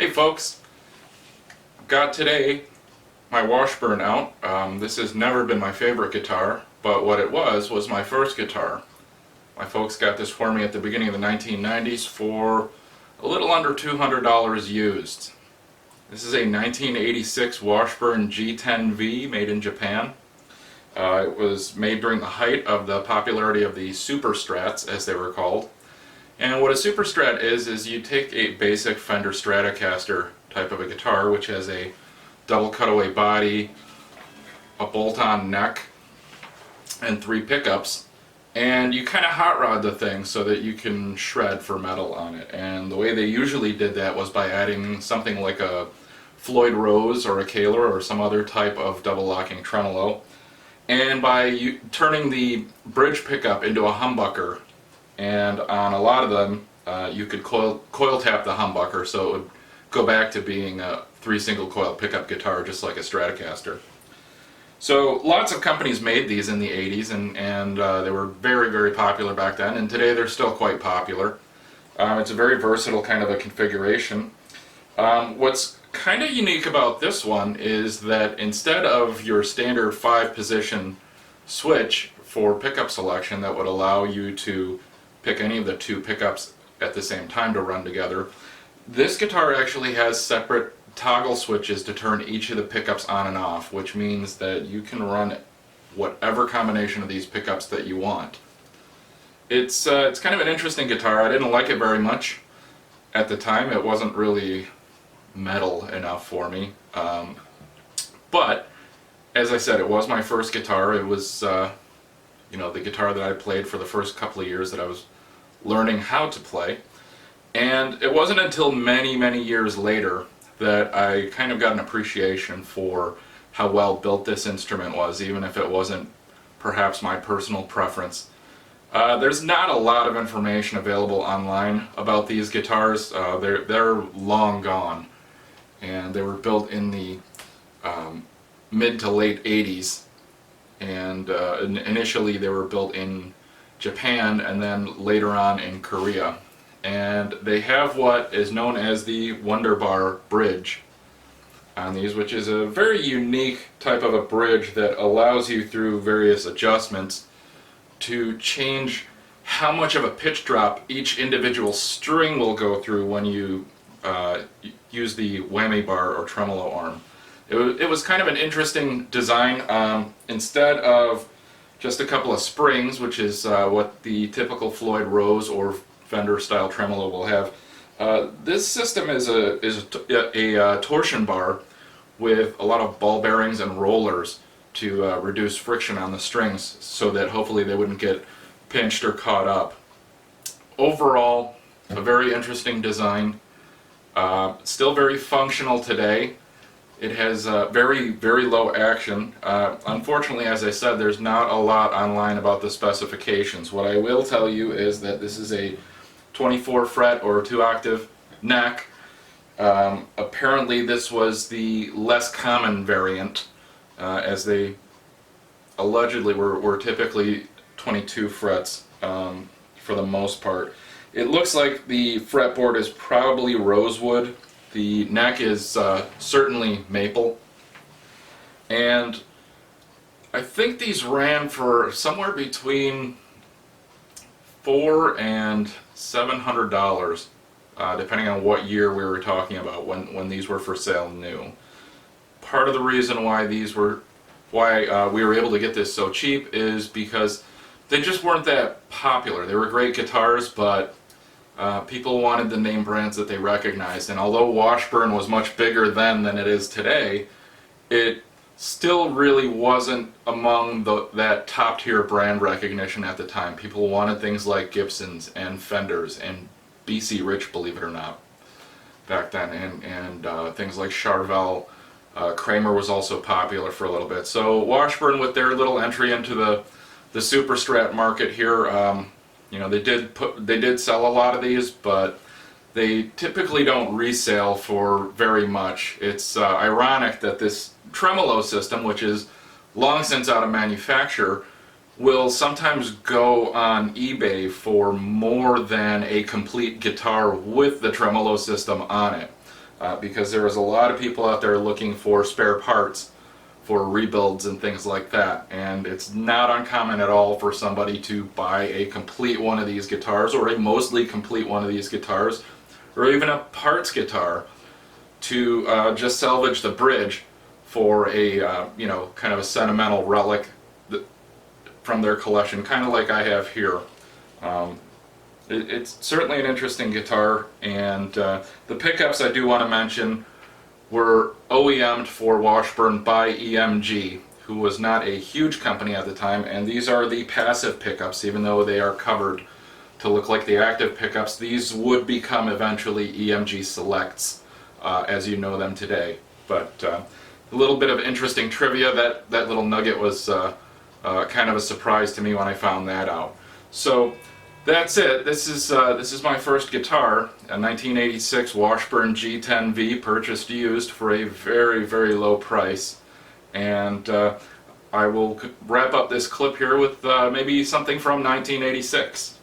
Hey folks, got today my Washburn out. This has never been my favorite guitar, but what it was my first guitar. My folks got this for me at the beginning of the 1990s for a little under $200 used. This is a 1986 Washburn G-10V made in Japan. It was made during the height of the popularity of the Super Strats, as they were called. And what a Super Strat is you take a basic Fender Stratocaster type of a guitar, which has a double cutaway body, a bolt-on neck, and 3 pickups, and you kind of hot rod the thing so that you can shred for metal on it. And the way they usually did that was by adding something like a Floyd Rose or a Kaler or some other type of double locking tremolo, and by turning the bridge pickup into a humbucker. And on a lot of them, you could coil tap the humbucker so it would go back to being a 3 single coil pickup guitar, just like a Stratocaster. So lots of companies made these in the 80s, and they were very, very popular back then, and today they're still quite popular. It's a very versatile kind of a configuration. What's kind of unique about this one is that instead of your standard 5-position switch for pickup selection that would allow you to pick any of the 2 pickups at the same time to run together, this guitar actually has separate toggle switches to turn each of the pickups on and off, which means that you can run whatever combination of these pickups that you want. It's kind of an interesting guitar. I didn't like it very much at the time. It wasn't really metal enough for me. But as I said, it was my first guitar. It was the guitar that I played for the first couple of years that I was learning how to play. And it wasn't until many, many years later that I kind of got an appreciation for how well built this instrument was, even if it wasn't perhaps my personal preference. There's not a lot of information available online about these guitars. They're long gone, and they were built in the mid to late 80s. And initially they were built in Japan and then later on in Korea. And they have what is known as the Wunderbar Bridge on these, which is a very unique type of a bridge that allows you through various adjustments to change how much of a pitch drop each individual string will go through when you use the whammy bar or tremolo arm. It was kind of an interesting design. Instead of just a couple of springs, which is what the typical Floyd Rose or Fender style tremolo will have, this system is a torsion bar with a lot of ball bearings and rollers to reduce friction on the strings so that hopefully they wouldn't get pinched or caught up. Overall, a very interesting design. Still very functional today. It has very, very low action. Unfortunately, as I said, there's not a lot online about the specifications. What I will tell you is that this is a 24 fret or 2-octave neck. Apparently this was the less common variant, as they allegedly were typically 22 frets for the most part. It looks like the fretboard is probably rosewood. The neck is certainly maple, and I think these ran for somewhere between $400 and $700, depending on what year we were talking about when these were for sale new. Part of the reason why we were able to get this so cheap is because they just weren't that popular. They were great guitars, but people wanted the name brands that they recognized, and although Washburn was much bigger then than it is today, it still really wasn't among that top tier brand recognition at the time. People wanted things like Gibsons and Fenders and BC Rich, believe it or not, back then, and things like Charvel. Kramer was also popular for a little bit. So Washburn, with their little entry into the Super Strat market here, they did sell a lot of these, but they typically don't resale for very much. It's ironic that this tremolo system, which is long since out of manufacture, will sometimes go on eBay for more than a complete guitar with the tremolo system on it. because there is a lot of people out there looking for spare parts for rebuilds and things like that, and it's not uncommon at all for somebody to buy a complete one of these guitars, or a mostly complete one of these guitars, or even a parts guitar, to just salvage the bridge for a you know, kind of a sentimental relic from their collection, kind of like I have here. It's certainly an interesting guitar, and the pickups I do want to mention were OEM'd for Washburn by EMG, who was not a huge company at the time, and these are the passive pickups. Even though they are covered to look like the active pickups, these would become eventually EMG Selects as you know them today. But a little bit of interesting trivia. That little nugget was kind of a surprise to me when I found that out. So that's it. This is my first guitar, a 1986 Washburn G-10V, purchased used for a very, very low price. And I will wrap up this clip here with maybe something from 1986.